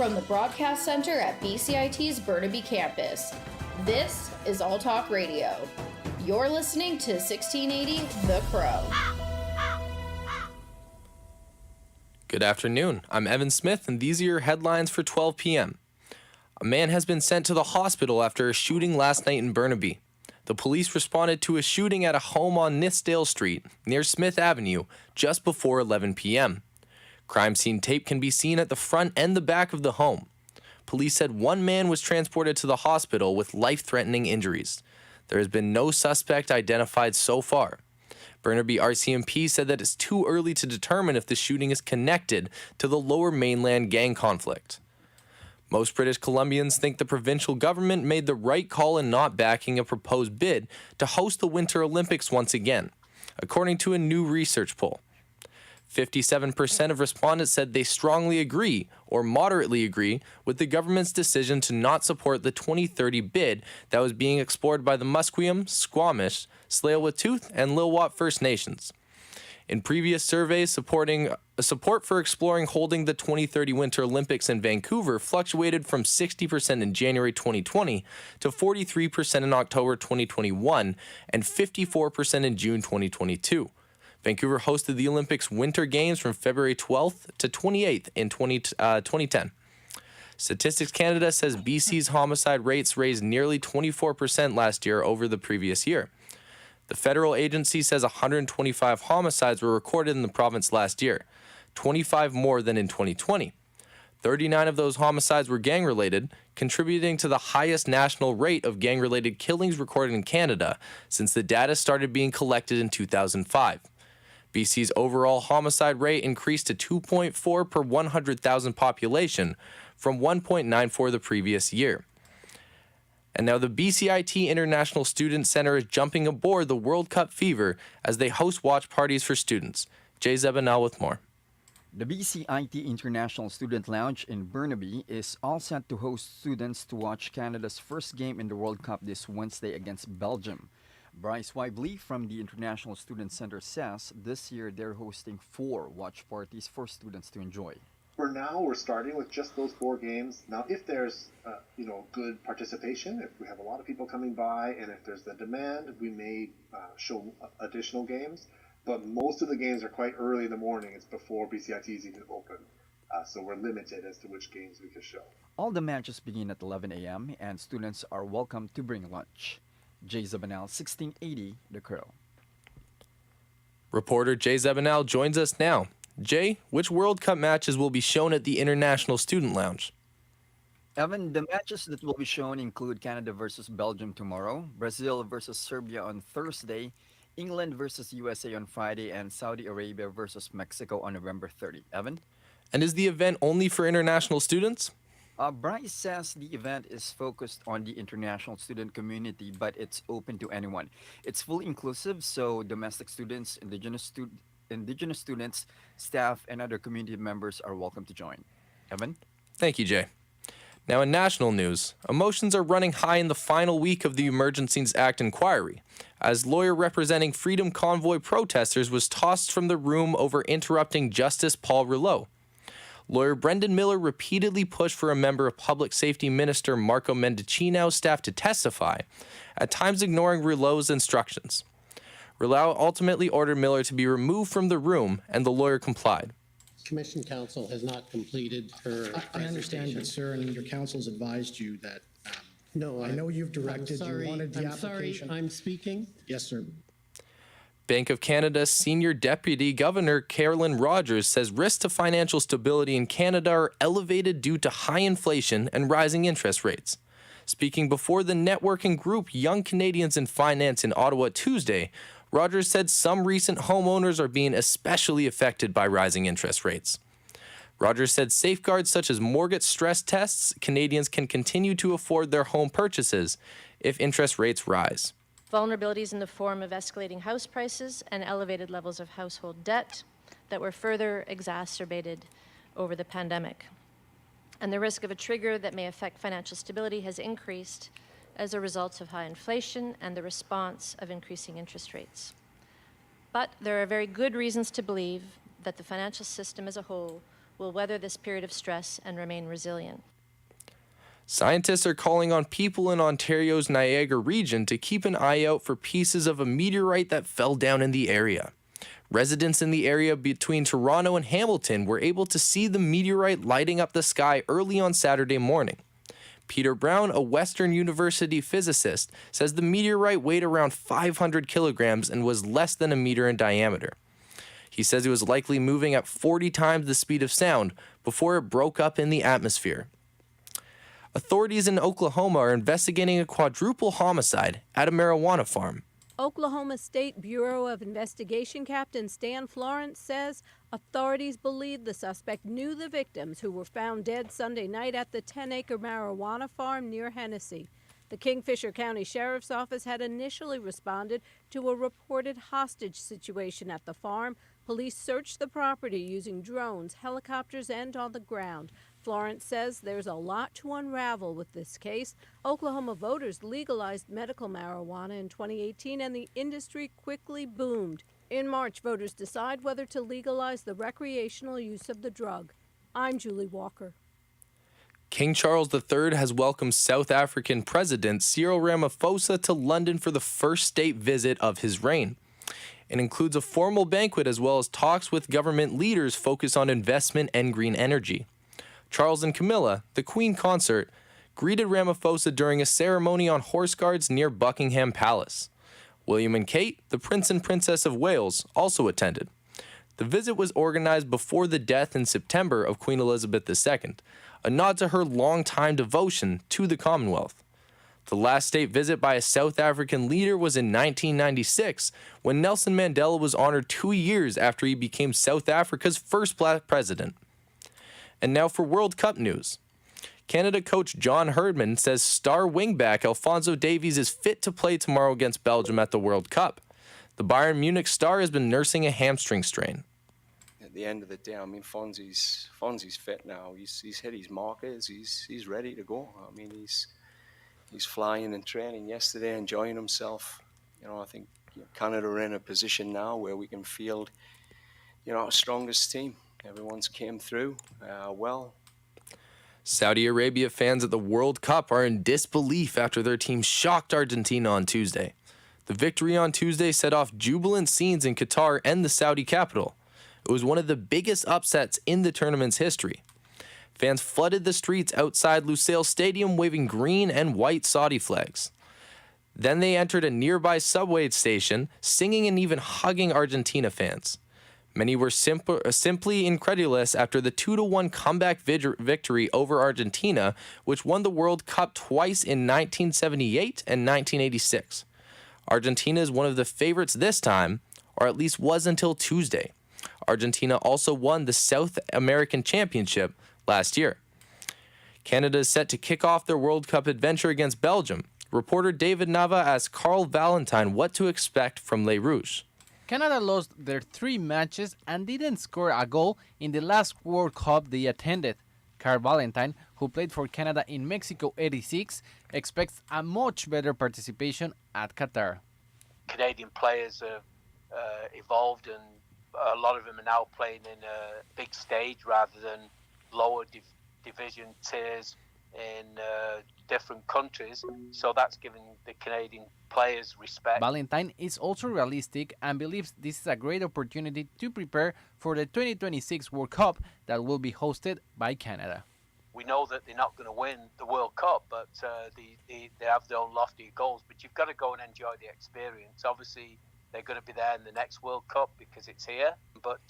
From the broadcast center at BCIT's Burnaby Campus, this is All Talk Radio. You're listening to 1680 The Crow. Good afternoon. I'm Evan Smith, and these are your headlines for 12 p.m. A man has been sent to the hospital after a shooting last night in Burnaby. The police responded to a shooting at a home on Nithsdale Street, near Smith Avenue, just before 11 p.m. Crime scene tape can be seen at the front and the back of the home. Police said one man was transported to the hospital with life-threatening injuries. There has been no suspect identified so far. Burnaby RCMP said that it's too early to determine if the shooting is connected to the Lower Mainland gang conflict. Most British Columbians think the provincial government made the right call in not backing a proposed bid to host the Winter Olympics once again, according to a new research poll. 57% of respondents said they strongly agree or moderately agree with the government's decision to not support the 2030 bid that was being explored by the Musqueam, Squamish, Tsleil-Waututh, and Lil'wat First Nations. In previous surveys, support for exploring holding the 2030 Winter Olympics in Vancouver fluctuated from 60% in January 2020 to 43% in October 2021 and 54% in June 2022. Vancouver hosted the Olympics Winter Games from February 12th to 28th in 2010. Statistics Canada says BC's homicide rates raised nearly 24% last year over the previous year. The federal agency says 125 homicides were recorded in the province last year, 25 more than in 2020. 39 of those homicides were gang-related, contributing to the highest national rate of gang-related killings recorded in Canada since the data started being collected in 2005. BC's overall homicide rate increased to 2.4 per 100,000 population from 1.94 the previous year. And now the BCIT International Student Center is jumping aboard the World Cup fever as they host watch parties for students. Jay Zebanel with more. The BCIT International Student Lounge in Burnaby is all set to host students to watch Canada's first game in the World Cup this Wednesday against Belgium. Bryce Wively from the International Student Center says this year they're hosting 4 watch parties for students to enjoy. For now, we're starting with just those 4 games. Now, if there's good participation, if we have a lot of people coming by, and if there's the demand, we may show additional games. But most of the games are quite early in the morning. It's before BCIT is even open. So we're limited as to which games we can show. All the matches begin at 11 a.m. and students are welcome to bring lunch. Jay Zebanel, 1680 The Crow. Reporter Jay Zebanel joins us now. Jay, which World Cup matches will be shown at the International Student Lounge? Evan, the matches that will be shown include Canada versus Belgium tomorrow, Brazil versus Serbia on Thursday, England versus USA on Friday, and Saudi Arabia versus Mexico on November 30. Evan? And is the event only for international students? Bryce says the event is focused on the international student community, but it's open to anyone. It's fully inclusive, so domestic students, indigenous students, staff, and other community members are welcome to join. Evan? Thank you, Jay. Now in national news, emotions are running high in the final week of the Emergencies Act inquiry, as lawyer representing Freedom Convoy protesters was tossed from the room over interrupting Justice Paul Rouleau. Lawyer Brendan Miller repeatedly pushed for a member of Public Safety Minister Marco Mendicino's staff to testify, at times ignoring Rouleau's instructions. Rouleau ultimately ordered Miller to be removed from the room, and the lawyer complied. Commission counsel has not completed her I understand, but sir, and your counsel's advised you that. No, I know you've directed. You wanted the application. Sorry, I'm speaking. Yes, sir. Bank of Canada's Senior Deputy Governor Carolyn Rogers says risks to financial stability in Canada are elevated due to high inflation and rising interest rates. Speaking before the networking group Young Canadians in Finance in Ottawa Tuesday, Rogers said some recent homeowners are being especially affected by rising interest rates. Rogers said safeguards such as mortgage stress tests Canadians can continue to afford their home purchases if interest rates rise. Vulnerabilities in the form of escalating house prices and elevated levels of household debt that were further exacerbated over the pandemic. And the risk of a trigger that may affect financial stability has increased as a result of high inflation and the response of increasing interest rates. But there are very good reasons to believe that the financial system as a whole will weather this period of stress and remain resilient. Scientists are calling on people in Ontario's Niagara region to keep an eye out for pieces of a meteorite that fell down in the area. Residents in the area between Toronto and Hamilton were able to see the meteorite lighting up the sky early on Saturday morning. Peter Brown, a Western University physicist, says the meteorite weighed around 500 kilograms and was less than a meter in diameter. He says it was likely moving at 40 times the speed of sound before it broke up in the atmosphere. Authorities in Oklahoma are investigating a quadruple homicide at a marijuana farm. Oklahoma State Bureau of Investigation Captain Stan Florence says authorities believe the suspect knew the victims who were found dead Sunday night at the 10-acre marijuana farm near Hennessy. The Kingfisher County Sheriff's Office had initially responded to a reported hostage situation at the farm. Police searched the property using drones, helicopters, and on the ground. Florence says there's a lot to unravel with this case. Oklahoma voters legalized medical marijuana in 2018, and the industry quickly boomed. In March, voters decide whether to legalize the recreational use of the drug. I'm Julie Walker. King Charles III has welcomed South African President Cyril Ramaphosa to London for the first state visit of his reign. It includes a formal banquet as well as talks with government leaders focused on investment and green energy. Charles and Camilla, the Queen consort, greeted Ramaphosa during a ceremony on horse guards near Buckingham Palace. William and Kate, the Prince and Princess of Wales, also attended. The visit was organized before the death in September of Queen Elizabeth II, a nod to her long-time devotion to the Commonwealth. The last state visit by a South African leader was in 1996, when Nelson Mandela was honored 2 years after he became South Africa's first black president. And now for World Cup news. Canada coach John Herdman says star wingback Alphonso Davies is fit to play tomorrow against Belgium at the World Cup. The Bayern Munich star has been nursing a hamstring strain. At the end of the day, I mean, Fonzie's fit now. He's hit his markers. He's ready to go. I mean, he's flying and training yesterday, enjoying himself. You know, I think Canada are in a position now where we can field, our strongest team. Everyone's came through well. Saudi Arabia fans at the World Cup are in disbelief after their team shocked Argentina on Tuesday. The victory on Tuesday set off jubilant scenes in Qatar and the Saudi capital. It was one of the biggest upsets in the tournament's history. Fans flooded the streets outside Lusail Stadium waving green and white Saudi flags. Then they entered a nearby subway station, singing and even hugging Argentina fans. Many were simply incredulous after the 2-1 comeback victory over Argentina, which won the World Cup twice in 1978 and 1986. Argentina is one of the favorites this time, or at least was until Tuesday. Argentina also won the South American Championship last year. Canada is set to kick off their World Cup adventure against Belgium. Reporter David Nava asked Carl Valentine what to expect from Les Rouges. Canada lost their 3 matches and didn't score a goal in the last World Cup they attended. Carl Valentine, who played for Canada in Mexico '86, expects a much better participation at Qatar. Canadian players have evolved, and a lot of them are now playing in a big stage rather than lower division tiers in different countries, so that's giving the Canadian players respect. Valentine is also realistic and believes this is a great opportunity to prepare for the 2026 World Cup that will be hosted by Canada. We know that they're not going to win the World Cup, but they have their own lofty goals, but you've got to go and enjoy the experience. Obviously, they're going to be there in the next World Cup because it's here, but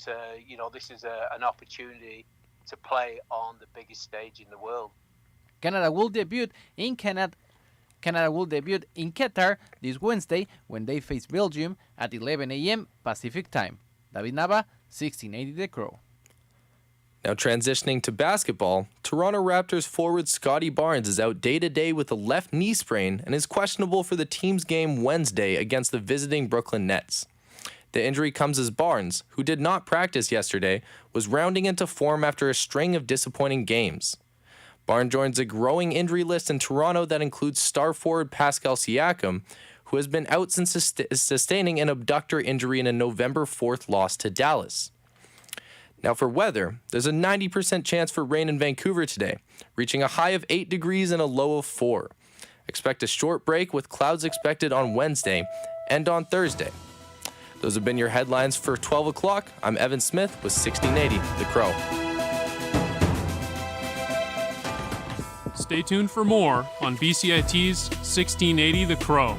this is an opportunity to play on the biggest stage in the world. Canada will debut in Qatar this Wednesday when they face Belgium at 11 a.m. Pacific Time. David Nava, 1680 The Crow. Now transitioning to basketball, Toronto Raptors forward Scotty Barnes is out day-to-day with a left knee sprain and is questionable for the team's game Wednesday against the visiting Brooklyn Nets. The injury comes as Barnes, who did not practice yesterday, was rounding into form after a string of disappointing games. Barnes joins a growing injury list in Toronto that includes star forward Pascal Siakam, who has been out since sustaining an abductor injury in a November 4th loss to Dallas. Now for weather, there's a 90% chance for rain in Vancouver today, reaching a high of 8 degrees and a low of 4. Expect a short break with clouds expected on Wednesday and on Thursday. Those have been your headlines for 12 o'clock. I'm Evan Smith with 1680 The Crow. Stay tuned for more on BCIT's 1680 The Crow.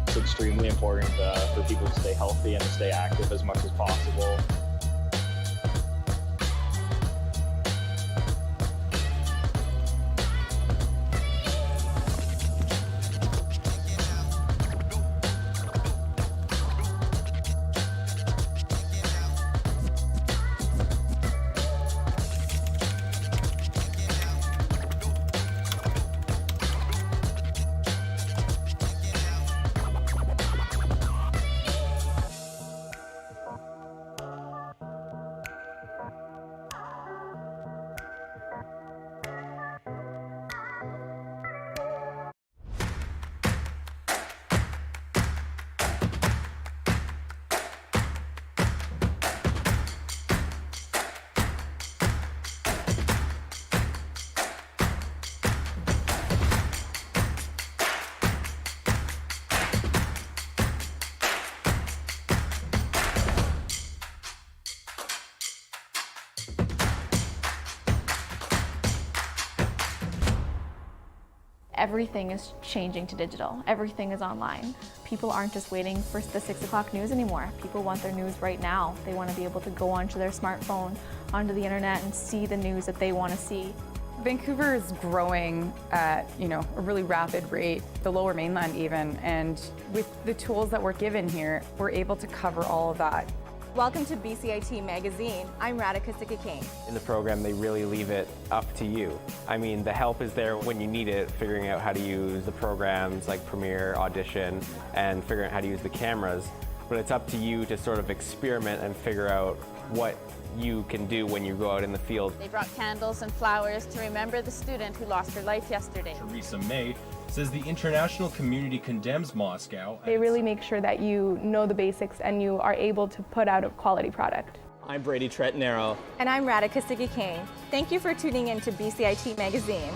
It's extremely important for people to stay healthy and to stay active as much as possible. Everything is changing to digital. Everything is online. People aren't just waiting for the 6 o'clock news anymore. People want their news right now. They want to be able to go onto their smartphone, onto the internet, and see the news that they want to see. Vancouver is growing at, a really rapid rate, the Lower Mainland even, and with the tools that we're given here, we're able to cover all of that. Welcome to BCIT Magazine. I'm Radhika Sikakane. In the program, they really leave it up to you. I mean, the help is there when you need it, figuring out how to use the programs like Premiere, Audition, and figuring out how to use the cameras. But it's up to you to sort of experiment and figure out what you can do when you go out in the field. They brought candles and flowers to remember the student who lost her life yesterday. Theresa May says the international community condemns Moscow. They really make sure that you know the basics and you are able to put out a quality product. I'm Brady Tretanero. And I'm Radhika Siggy-King. Thank you for tuning in to BCIT Magazine.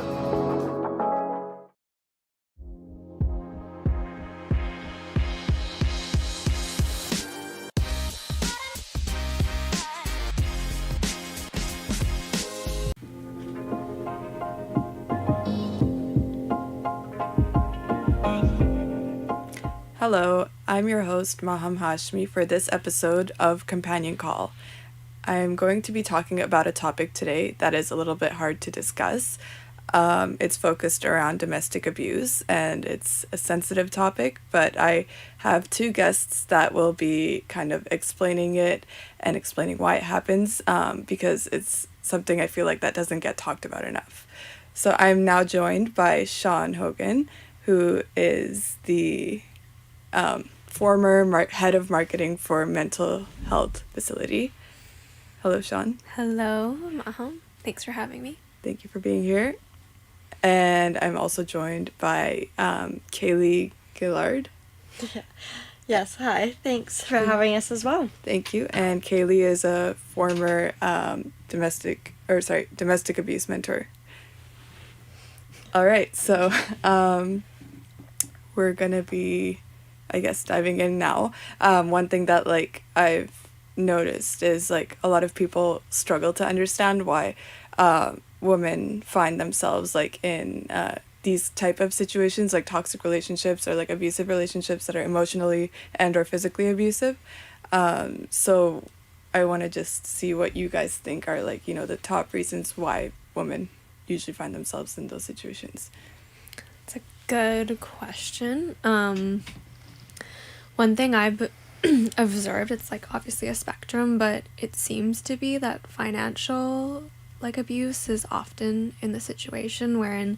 Hello, I'm your host Maham Hashmi for this episode of Companion Call. I'm going to be talking about a topic today that is a little bit hard to discuss. It's focused around domestic abuse and it's a sensitive topic, but I have two guests that will be kind of explaining it and explaining why it happens because it's something I feel like that doesn't get talked about enough. So I'm now joined by Sean Hogan, who is the former head of marketing for mental health facility. Hello, Sean. Hello, Maham. Thanks for having me. Thank you for being here. And I'm also joined by Kaylee Gillard. Yes, hi. Thanks for having us as well. Thank you. And Kaylee is a former domestic abuse mentor. All right, so we're gonna be, I guess, diving in now. One thing that I've noticed is a lot of people struggle to understand why women find themselves in these type of situations, like toxic relationships or abusive relationships that are emotionally and or physically abusive. So I want to just see what you guys think are the top reasons why women usually find themselves in those situations. It's a good question. One thing I've observed, it's obviously a spectrum, but it seems to be that financial abuse is often in the situation wherein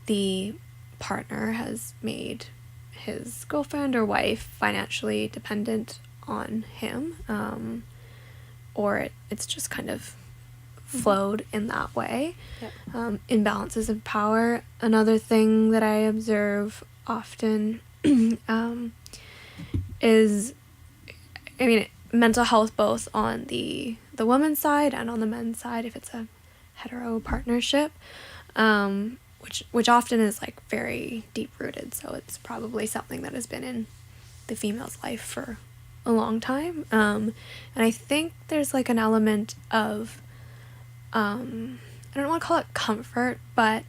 the partner has made his girlfriend or wife financially dependent on him, or it's just kind of flowed in that way. Yep. Imbalances of power. Another thing that I observe often is, mental health both on the woman's side and on the men's side if it's a hetero partnership, which often is very deep rooted, so it's probably something that has been in the female's life for a long time, and I think there's an element of I don't want to call it comfort, but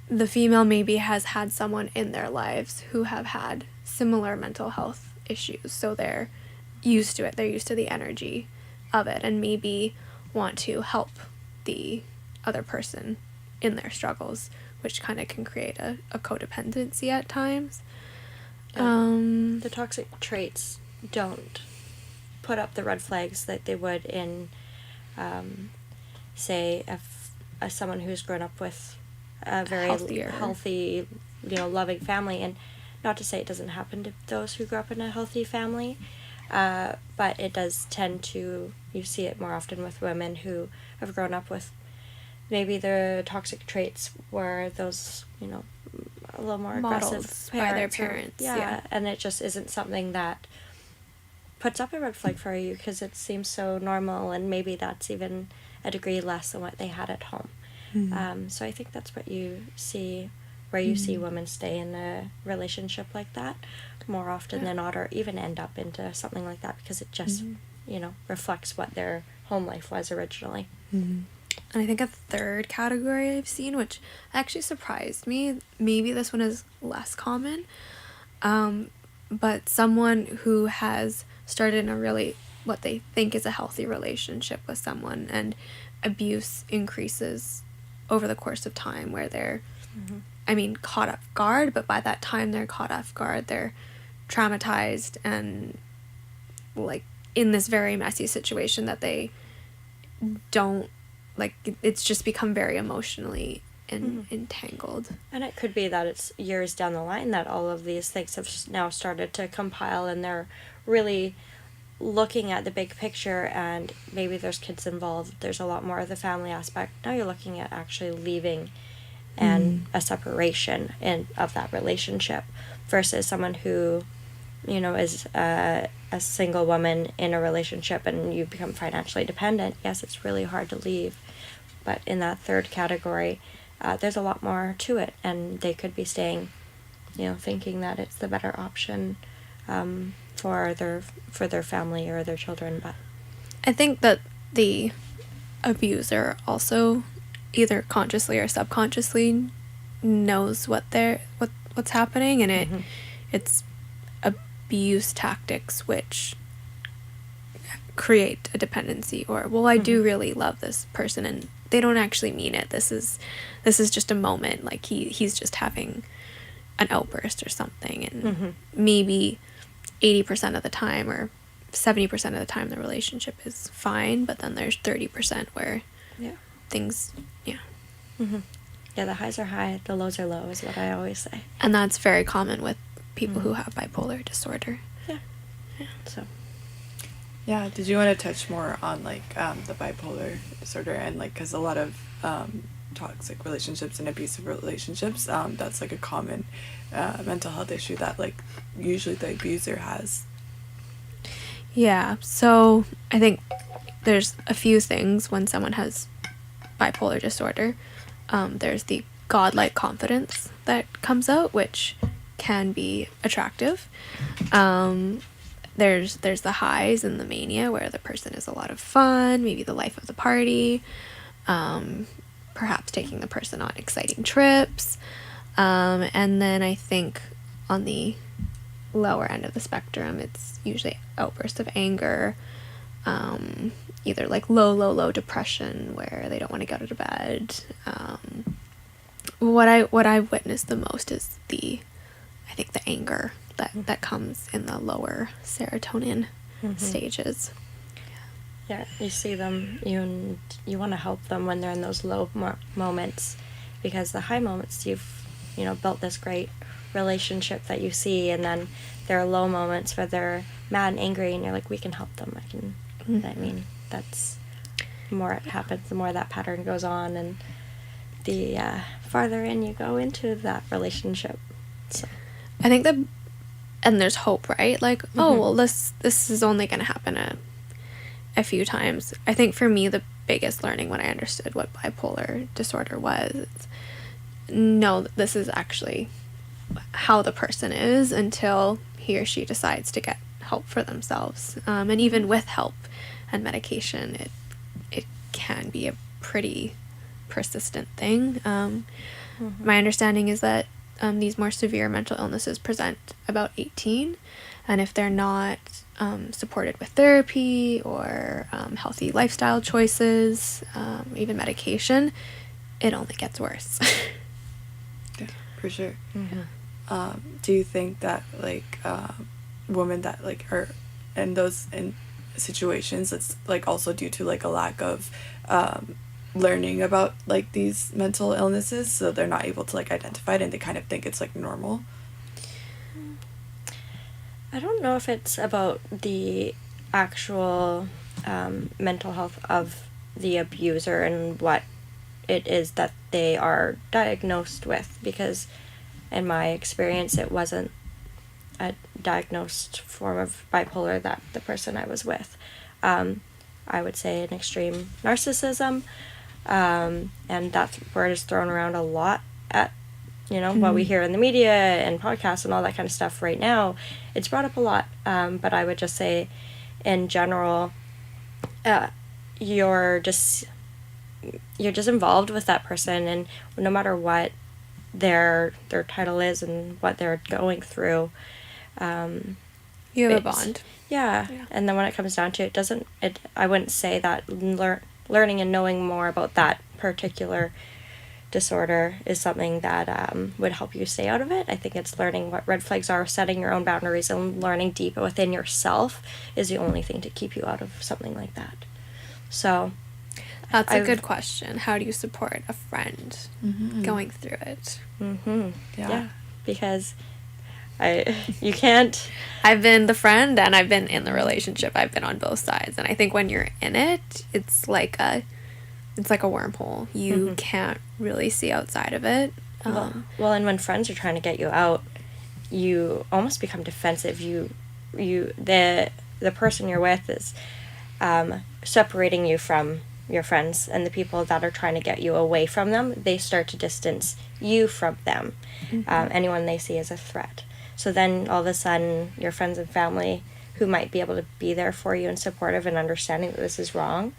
the female maybe has had someone in their lives who have had similar mental health issues, so they're used to it, they're used to the energy of it, and maybe want to help the other person in their struggles, which kind of can create a codependency at times. The toxic traits don't put up the red flags that they would in say if someone who's grown up with a very healthy, loving family, and not to say it doesn't happen to those who grew up in a healthy family, but it does tend to, you see it more often with women who have grown up with maybe the toxic traits were those, a little more Modeled aggressive by their parents. parents, Yeah, and it just isn't something that puts up a red flag for you because it seems so normal, and maybe that's even a degree less than what they had at home. Mm-hmm. So I think that's what you see, where you see women stay in a relationship like that more often than not, or even end up into something like that because it just, reflects what their home life was originally. Mm-hmm. And I think a third category I've seen, which actually surprised me, maybe this one is less common, but someone who has started in a really, what they think is a healthy relationship with someone, and abuse increases over the course of time, where they're, caught off guard, but by that time they're caught off guard, they're traumatized and in this very messy situation that they don't, it's just become very emotionally entangled. And it could be that it's years down the line that all of these things have now started to compile, and they're really looking at the big picture, and maybe there's kids involved, there's a lot more of the family aspect. Now you're looking at actually leaving and a separation of that relationship, versus someone who as a single woman in a relationship and you become financially dependent, yes, it's really hard to leave. But in that third category, there's a lot more to it, and they could be staying, thinking that it's the better option for their family or their children. But I think that the abuser also either consciously or subconsciously knows what's happening, and it's abuse tactics which create a dependency, or I do really love this person and they don't actually mean it. This is just a moment, like he's just having an outburst or something, and maybe 80% of the time or 70% of the time the relationship is fine, but then there's 30% where things the highs are high, the lows are low, is what I always say. And that's very common with people who have bipolar disorder. So Yeah, did you want to touch more on like the bipolar disorder, and like because a lot of toxic relationships and abusive relationships, that's like a common mental health issue that like usually the abuser has. Yeah, so I think there's a few things when someone has bipolar disorder. There's the godlike confidence that comes out, which can be attractive. There's the highs and the mania where the person is a lot of fun, maybe the life of the party, perhaps taking the person on exciting trips. And then I think on the lower end of the spectrum, it's usually outbursts of anger, either like low depression where they don't want to go to bed. What I've witnessed the most is I think the anger that comes in the lower serotonin stages. Yeah, you see them, you want to help them when they're in those low moments, because the high moments you've built this great relationship that you see, and then there are low moments where they're mad and angry, and you're like, we can help them. I mean, that's the more it happens, the more that pattern goes on, and the farther in you go into that relationship. So I think that, and there's hope, right? Like, oh, well, this is only going to happen a few times. I think for me, the biggest learning when I understood what bipolar disorder was, it's, no, this is actually how the person is until he or she decides to get help for themselves. And even with help and medication, it can be a pretty persistent thing. My understanding is that these more severe mental illnesses present about 18, and if they're not supported with therapy or healthy lifestyle choices, even medication, it only gets worse. Yeah, for sure. Do you think that like women that like are in situations, it's like also due to like a lack of learning about like these mental illnesses, so they're not able to like identify it and they kind of think it's like normal? I don't know if it's about the actual mental health of the abuser and what it is that they are diagnosed with, because in my experience it wasn't a diagnosed form of bipolar that the person I was with. I would say an extreme narcissism, and that word is thrown around a lot at what we hear in the media and podcasts and all that kind of stuff right now. It's brought up a lot, but I would just say in general, you're just involved with that person, and no matter what their title is and what they're going through, you have a bond. Yeah. And then when it comes down to it, I wouldn't say that learning and knowing more about that particular disorder is something that would help you stay out of it. I think it's learning what red flags are, setting your own boundaries, and learning deep within yourself is the only thing to keep you out of something like that. So that's a good question. How do you support a friend going through it? Yeah, because you can't. I've been the friend and I've been in the relationship. I've been on both sides, and I think when you're in it, it's like a wormhole. You can't really see outside of it. Well, and when friends are trying to get you out, you almost become defensive. The person you're with is separating you from your friends, and the people that are trying to get you away from them, they start to distance you from them. Anyone they see as a threat. So then all of a sudden your friends and family who might be able to be there for you and supportive and understanding that this is wrong,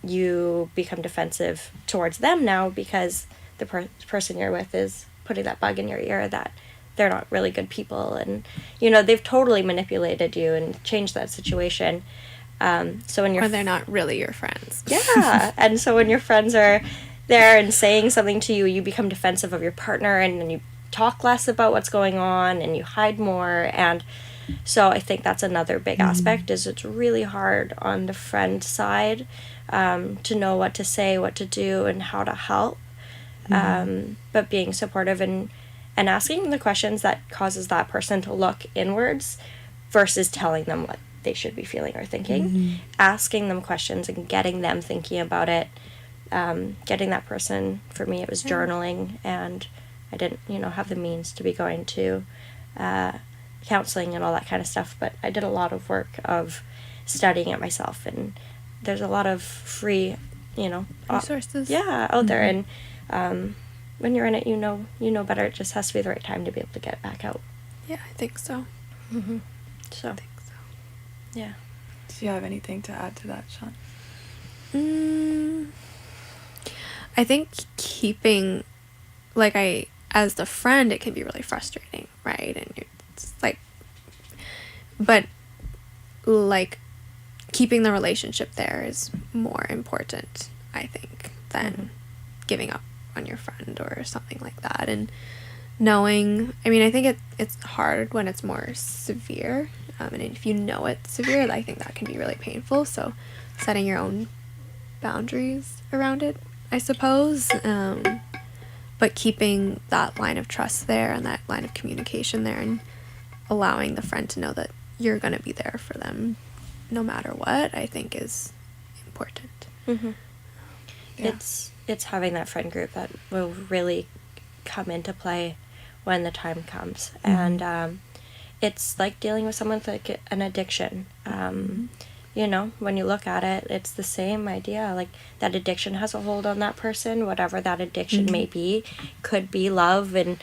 you become defensive towards them now because the person you're with is putting that bug in your ear that they're not really good people, and they've totally manipulated you and changed that situation. So when or they're not really your friends. Yeah. And so when your friends are there and saying something to you, you become defensive of your partner, and then you talk less about what's going on and you hide more. And so I think that's another big aspect, is it's really hard on the friend side to know what to say, what to do, and how to help. But being supportive and asking the questions that causes that person to look inwards versus telling them what they should be feeling or thinking. Asking them questions and getting them thinking about it. Getting that person, for me, it was journaling, and I didn't, have the means to be going to counseling and all that kind of stuff, but I did a lot of work of studying it myself, and there's a lot of free, resources out there, and when you're in it, you know better. It just has to be the right time to be able to get it back out. Yeah, I think so. So, yeah. Do you have anything to add to that, Sean? I think keeping, as the friend, it can be really frustrating, right? And it's keeping the relationship there is more important, I think, than giving up on your friend or something like that. And knowing, I think it's hard when it's more severe. And if you know it's severe, I think that can be really painful. So setting your own boundaries around it, I suppose. But keeping that line of trust there and that line of communication there, and allowing the friend to know that you're going to be there for them no matter what, I think is important. Yeah. It's having that friend group that will really come into play when the time comes. And it's like dealing with someone with an addiction. When you look at it, it's the same idea. Like, that addiction has a hold on that person, whatever that addiction may be. Could be love, and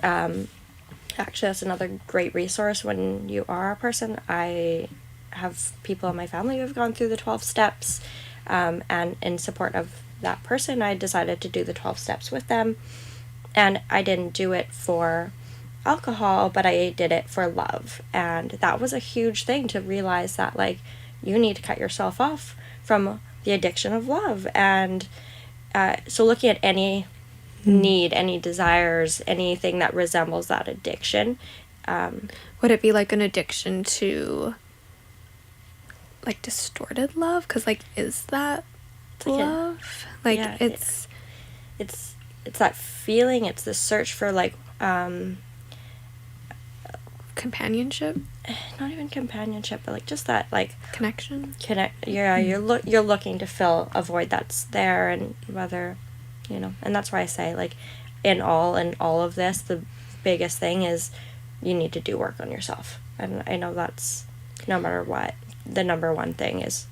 actually that's another great resource when you are a person. I have people in my family who have gone through the 12 steps, and in support of that person, I decided to do the 12 steps with them. And I didn't do it for alcohol, but I did it for love. And that was a huge thing, to realize that, you need to cut yourself off from the addiction of love. And so looking at any need, any desires, anything that resembles that addiction. Would it be like an addiction to distorted love? Because is that love? It's that feeling. It's the search for companionship. Not even companionship, but just that connection. You're looking to fill a void that's there, and whether, and that's why I say in all of this, the biggest thing is you need to do work on yourself. And I know that's, no matter what, the number one thing is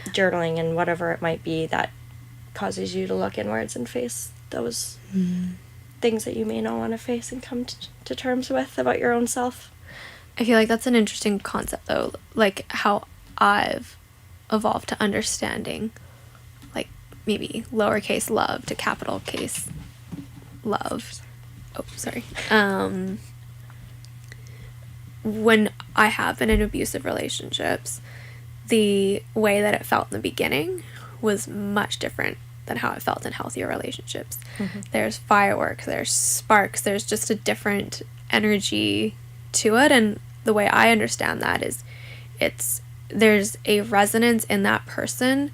journaling, and whatever it might be that causes you to look inwards and face those things that you may not want to face and come to terms with about your own self. I feel like that's an interesting concept, though, how I've evolved to understanding maybe lowercase love to capital case love. Oh, sorry. When I have been in abusive relationships, the way that it felt in the beginning was much different than how it felt in healthier relationships. There's fireworks, there's sparks, there's just a different energy to it. And the way I understand that is there's a resonance in that person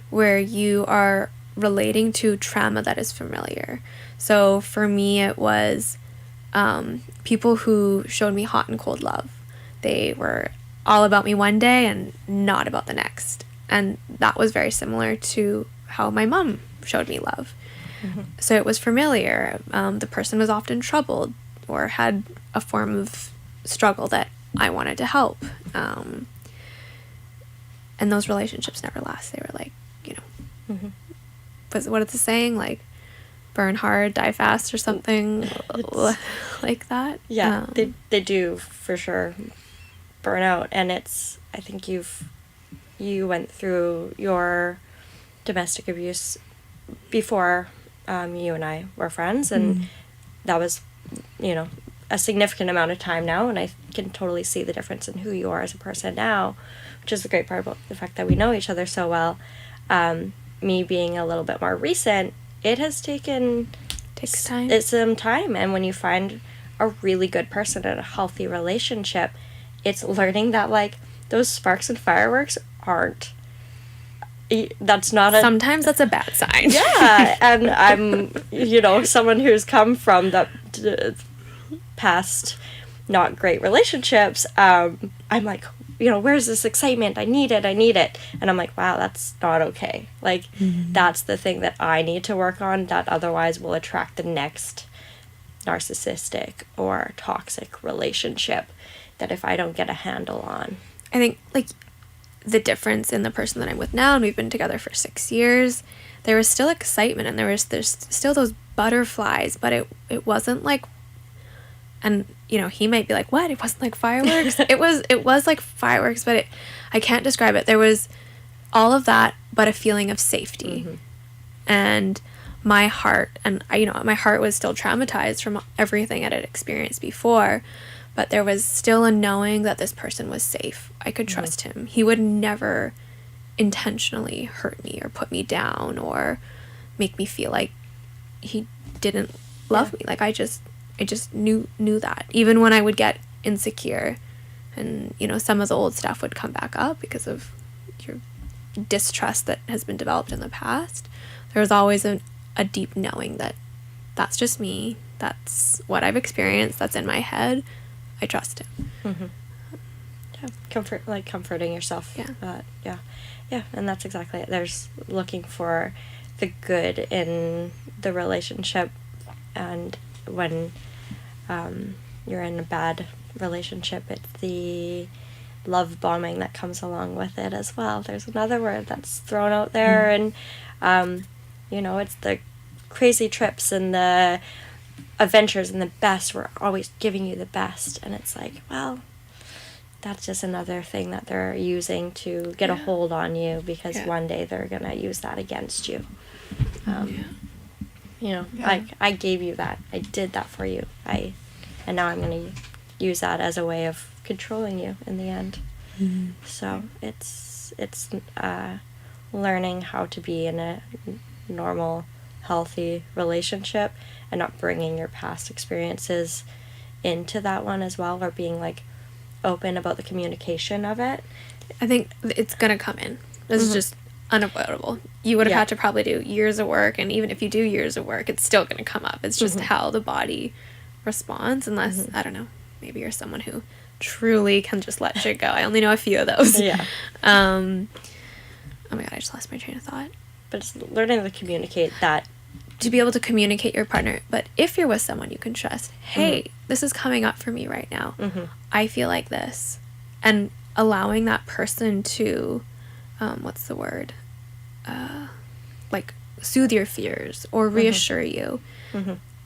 where you are relating to trauma that is familiar. So for me, it was people who showed me hot and cold love. They were all about me one day and not about the next. And that was very similar to how my mom showed me love. So it was familiar. The person was often troubled. or had a form of struggle that I wanted to help. And those relationships never last. They were like, what is the saying? Like, burn hard, die fast, or something like that. Yeah, they do for sure burn out, and I think you went through your domestic abuse before you and I were friends, and that was, a significant amount of time now, and I can totally see the difference in who you are as a person now, which is the great part about the fact that we know each other so well. Me being a little bit more recent, it has taken some time, and when you find a really good person in a healthy relationship, it's learning that, like, those sparks and fireworks aren't, that's not a... Sometimes that's a bad sign. Yeah, and I'm, someone who's come from the past not great relationships, I'm like, where's this excitement? I need it. And I'm like, wow, that's not okay. Like, that's the thing that I need to work on, that otherwise will attract the next narcissistic or toxic relationship that if I don't get a handle on. I think, like, the difference in the person that I'm with now, and we've been together for 6 years, there was still excitement, and there's still those butterflies, but it wasn't like, and he might be like, what, it wasn't like fireworks? it was like fireworks, but I can't describe it. There was all of that, but a feeling of safety. And my heart, and my heart was still traumatized from everything I had experienced before, but there was still a knowing that this person was safe. I could trust him. He would never intentionally hurt me or put me down or make me feel like he didn't love me. Like, I just knew that. Even when I would get insecure and, some of the old stuff would come back up because of your distrust that has been developed in the past, there was always a deep knowing that that's just me. That's what I've experienced. That's in my head. I trust him. Yeah, comforting yourself. Yeah, and that's exactly it. There's looking for the good in the relationship, and when you're in a bad relationship, it's the love bombing that comes along with it as well. There's another word that's thrown out there, and it's the crazy trips and the adventures and the best. We're always giving you the best, and it's like, well, that's just another thing that they're using to get a hold on you, because one day they're gonna use that against you. Like, I gave you that, I did that for you, and now I'm gonna use that as a way of controlling you in the end. So it's learning how to be in a normal, healthy relationship and not bringing your past experiences into that one as well, or being like open about the communication of it. I think it's gonna come in. This is just unavoidable. You would have had to probably do years of work, and even if you do years of work, it's still gonna come up. It's just how the body responds, unless I don't know, maybe you're someone who truly can just let shit go. I only know a few of those. Oh my god, I just lost my train of thought. But it's learning to communicate that. To be able to communicate your partner, but if you're with someone you can trust, hey, this is coming up for me right now. I feel like this. And allowing that person to, what's the word? Like, soothe your fears or reassure you.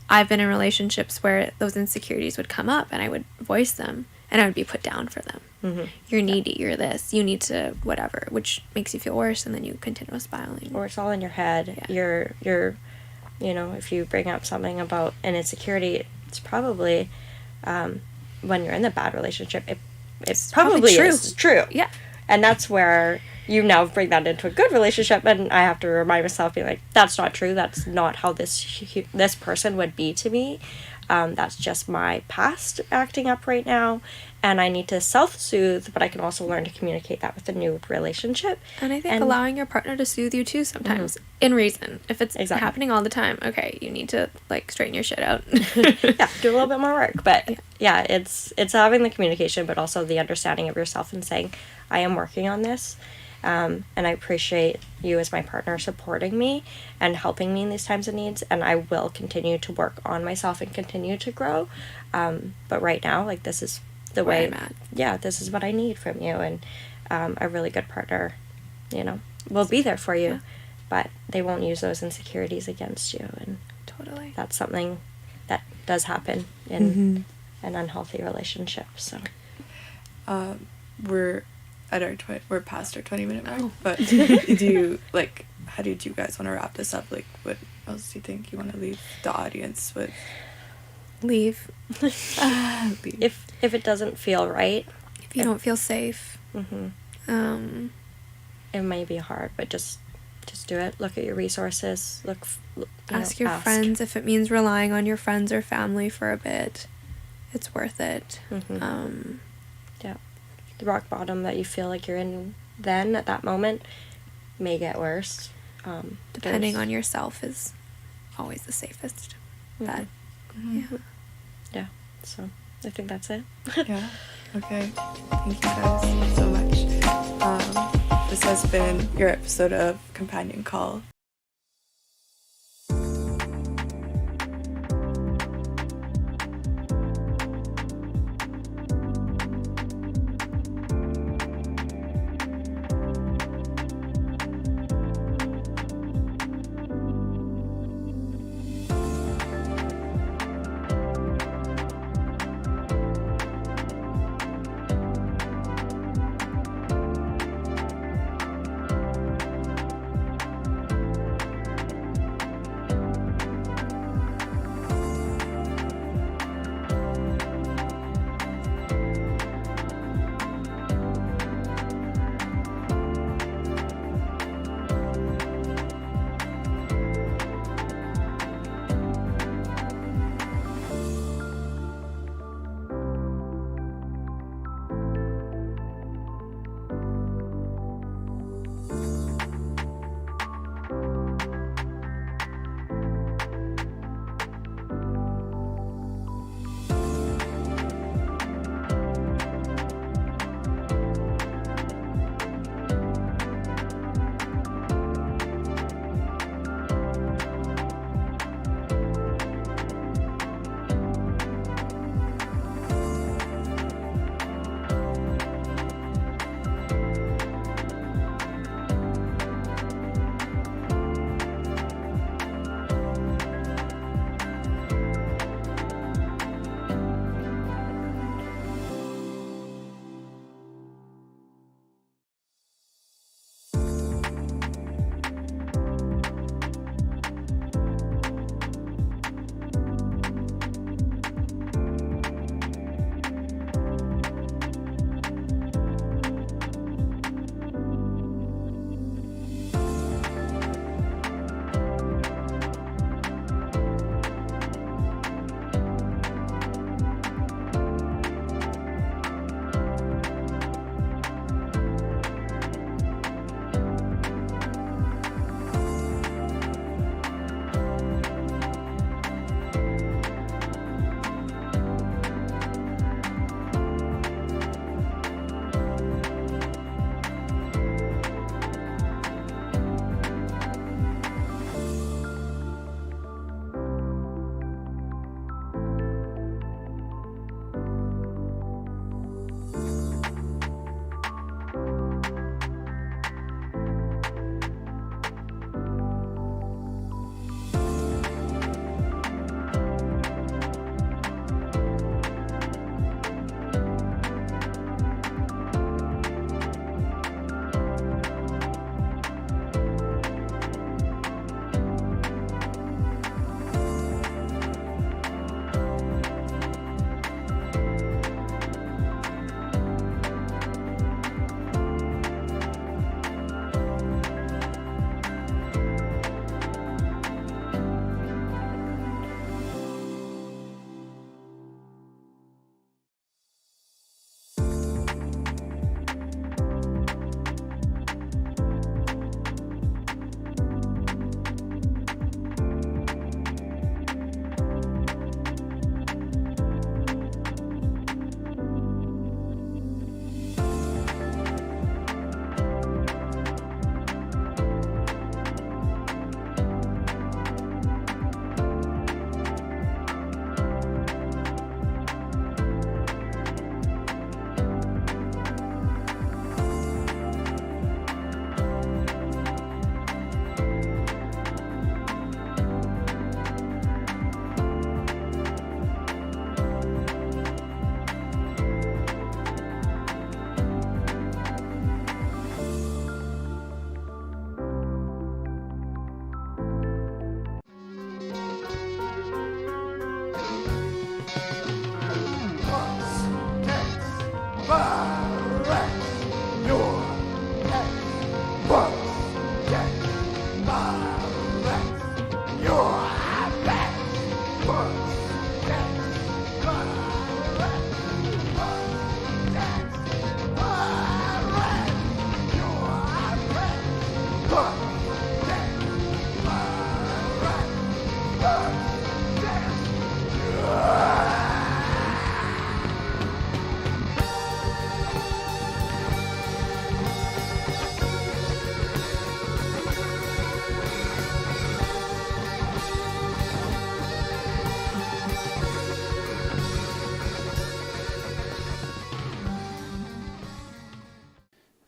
I've been in relationships where those insecurities would come up and I would voice them and I would be put down for them. You're needy, you're this, you need to whatever, which makes you feel worse, and then you continue spiraling. Or it's all in your head. You're if you bring up something about an insecurity, it's probably when you're in the bad relationship, it probably is true. Yeah. And that's where you now bring that into a good relationship, and I have to remind myself, being like, that's not true, that's not how this person would be to me. That's just my past acting up right now, and I need to self-soothe, but I can also learn to communicate that with a new relationship. And I think allowing your partner to soothe you too sometimes, in reason. If it's happening all the time, okay, you need to, like, straighten your shit out. Do a little bit more work. But it's having the communication, but also the understanding of yourself and saying, I am working on this. And I appreciate you as my partner supporting me and helping me in these times of needs. And I will continue to work on myself and continue to grow. But right now, like, this is the Where way, I'm at. yeah, this is what I need from you. And a really good partner, you know, will be there for you, but they won't use those insecurities against you. And totally, that's something that does happen in an unhealthy relationship. So we're at we're past our 20-minute mark, but do you, like, how did you guys want to wrap this up? Like, what else do you think you want to leave the audience with? Leave. If it doesn't feel right, if you don't feel safe, it may be hard, but just do it. Look at your resources. Ask your friends if it means relying on your friends or family for a bit. It's worth it. Yeah, the rock bottom that you feel like you're in then at that moment may get worse. Depending on yourself is always the safest bet. Yeah. So I think that's it. Yeah. Okay. Thank you guys so much. This has been your episode of Companion Call.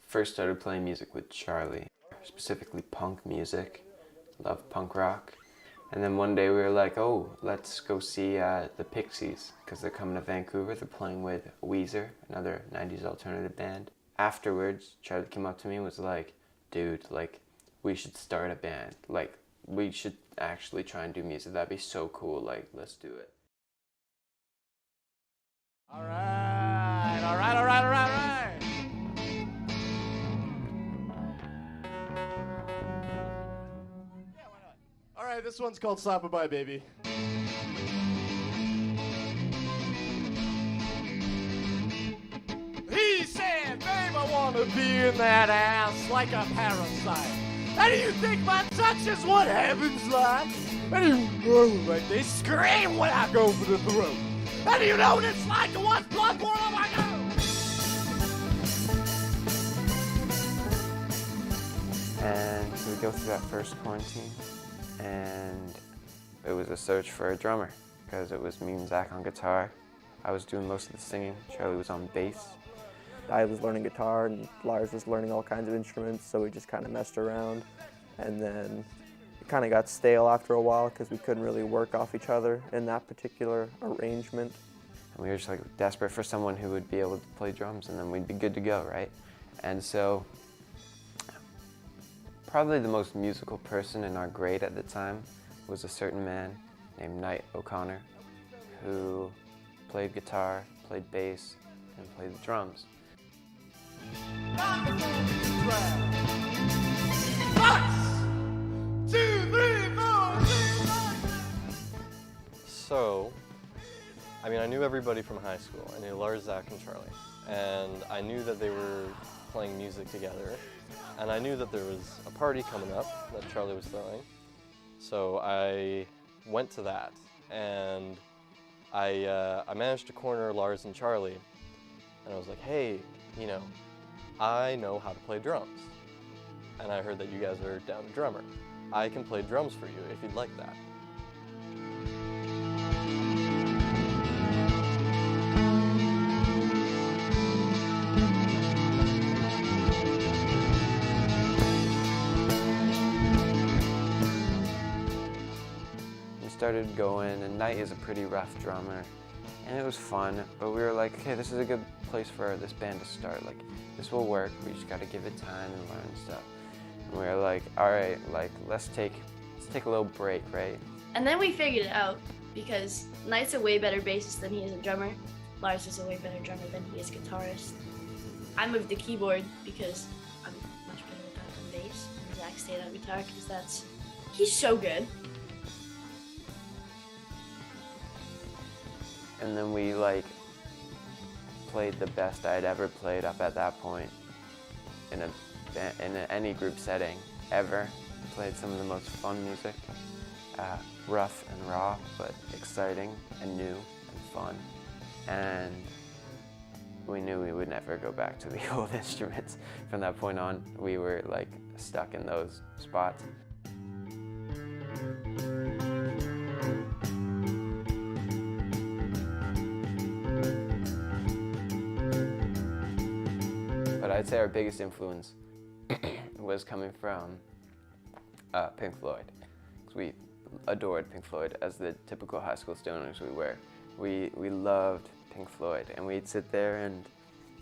First started playing music with Charlie, specifically punk music, loved punk rock. And then one day we were like, oh, let's go see the Pixies, because they're coming to Vancouver. They're playing with Weezer, another 90s alternative band. Afterwards, Charlie came up to me and was like, dude, like, we should start a band. Like, we should actually try and do music. That'd be so cool. Like, let's do it. All right. All right, this one's called Slap Bye Baby. He said, babe, I want to be in that ass like a parasite. How do you think my touch is what heaven's like? How do you know like they scream when I go for the throat? How do you know what it's like to watch blood pour on my nose? And so we go through that first quarantine, and it was a search for a drummer, because it was me and Zach on guitar. I was doing most of the singing, Charlie was on bass. I was learning guitar and Lars was learning all kinds of instruments, so we just kind of messed around. And then it kind of got stale after a while because we couldn't really work off each other in that particular arrangement. And we were just like desperate for someone who would be able to play drums, and then we'd be good to go, right? And so probably the most musical person in our grade at the time was a certain man named Knight O'Connor, who played guitar, played bass, and played the drums. So, I mean, I knew everybody from high school. I knew Lars, Zach, and Charlie. And I knew that they were playing music together. And I knew that there was a party coming up that Charlie was throwing. So I went to that. And I managed to corner Lars and Charlie. And I was like, hey, you know, I know how to play drums. And I heard that you guys are down a drummer. I can play drums for you if you'd like that. We started going, and Knight is a pretty rough drummer. And it was fun, but we were like, okay, this is a good place for this band to start. Like, this will work. We just got to give it time and learn stuff. And we were like, all right, like, let's take a little break, right? And then we figured it out, because Knight's a way better bassist than he is a drummer. Lars is a way better drummer than he is guitarist. I moved the keyboard because I'm much better at that than bass. And Zach stayed on guitar because he's so good. And then we like played the best I'd ever played up at that point in any group setting ever. Played some of the most fun music, rough and raw, but exciting and new and fun. And we knew we would never go back to the old instruments. From that point on, we were like stuck in those spots. But I'd say our biggest influence was coming from Pink Floyd. 'Cause we adored Pink Floyd, as the typical high school stoners we were. We loved Pink Floyd, and we'd sit there and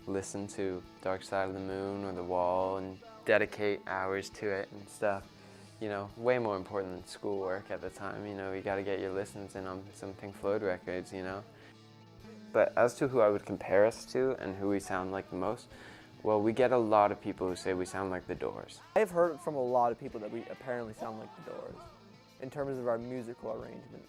listen to Dark Side of the Moon or The Wall and dedicate hours to it and stuff. You know, way more important than schoolwork at the time. You know, you gotta get your listens in on some Pink Floyd records, you know. But as to who I would compare us to and who we sound like the most, Well, we get a lot of people who say we sound like the Doors. I've heard from a lot of people that we apparently sound like the Doors in terms of our musical arrangement.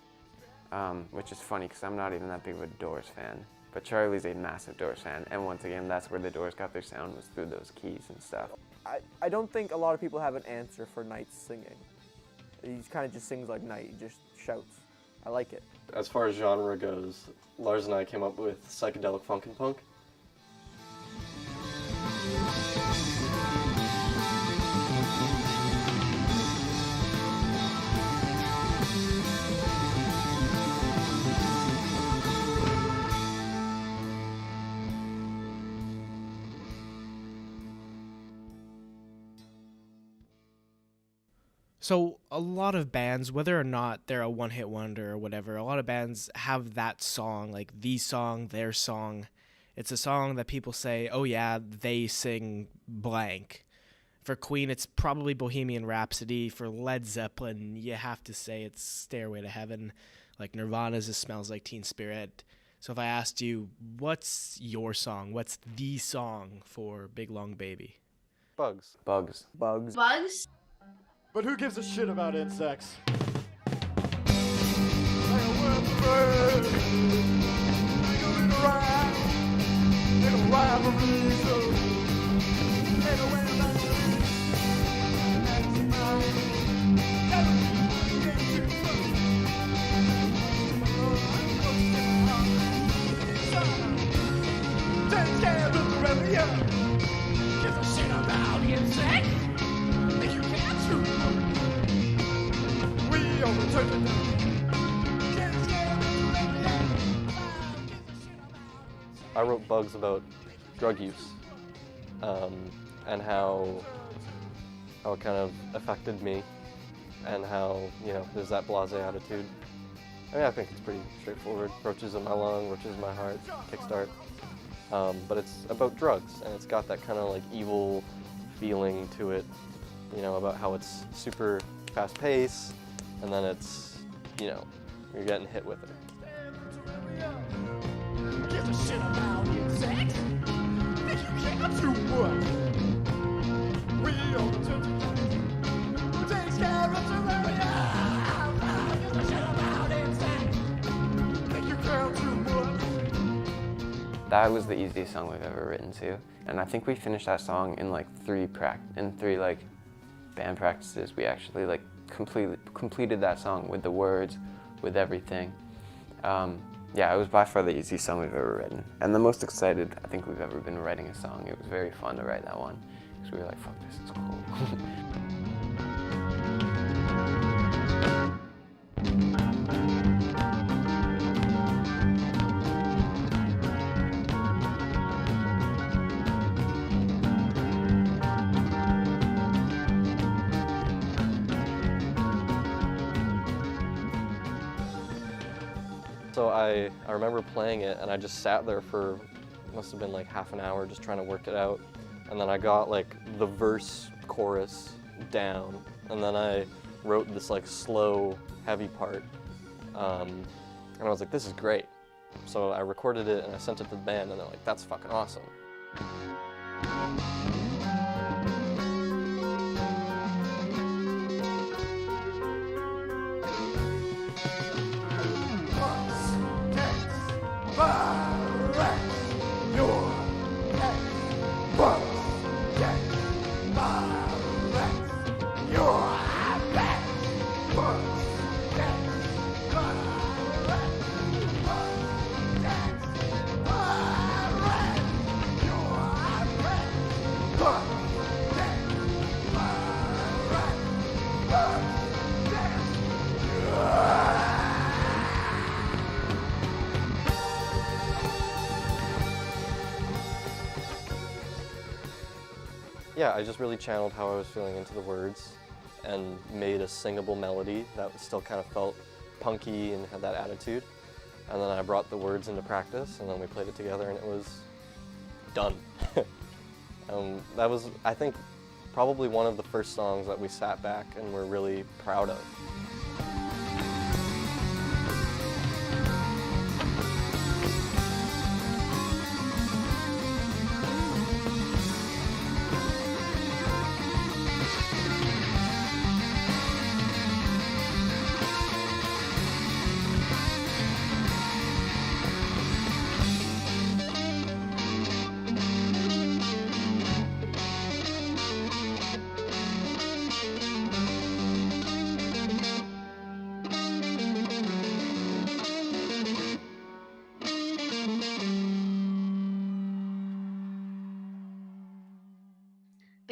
Which is funny because I'm not even that big of a Doors fan. But Charlie's a massive Doors fan, and once again, that's where the Doors got their sound, was through those keys and stuff. I don't think a lot of people have an answer for Knight's singing. He kind of just sings like Knight, he just shouts. I like it. As far as genre goes, Lars and I came up with psychedelic funk and punk. So a lot of bands, whether or not they're a one-hit wonder or whatever, a lot of bands have that song, like the song, their song. It's a song that people say, oh yeah, they sing blank. For Queen, it's probably Bohemian Rhapsody. For Led Zeppelin, you have to say it's Stairway to Heaven. Like Nirvana's It Smells Like Teen Spirit. So if I asked you, what's your song? What's the song for Big Long Baby? Bugs. Bugs. Bugs. Bugs? But who gives a shit about insects? I wrote Bugs about drug use, and how it kind of affected me, and how, you know, there's that blasé attitude. I mean, I think it's pretty straightforward. Roaches in my lung, roaches in my heart, kickstart. But it's about drugs, and it's got that kind of like evil feeling to it, you know, about how it's super fast paced, and then it's, you know, you're getting hit with it. Gives a shit about insects? Think you care too much? We takes care of Terraria. Gives a shit about insects? Think you care too much? That was the easiest song we've ever written too. And I think we finished that song in like three like band practices. We actually like completed that song with the words, with everything. Yeah, it was by far the easiest song we've ever written. And the most excited I think we've ever been writing a song. It was very fun to write that one, because we were like, fuck, this is cool. So I remember playing it, and I just sat there for, must have been like half an hour just trying to work it out. And then I got like the verse chorus down, and then I wrote this like slow, heavy part. And I was like, this is great. So I recorded it and I sent it to the band, and they're like, that's fucking awesome. Yeah, I just really channeled how I was feeling into the words and made a singable melody that still kind of felt punky and had that attitude. And then I brought the words into practice, and then we played it together, and it was done. That was, I think, probably one of the first songs that we sat back and were really proud of.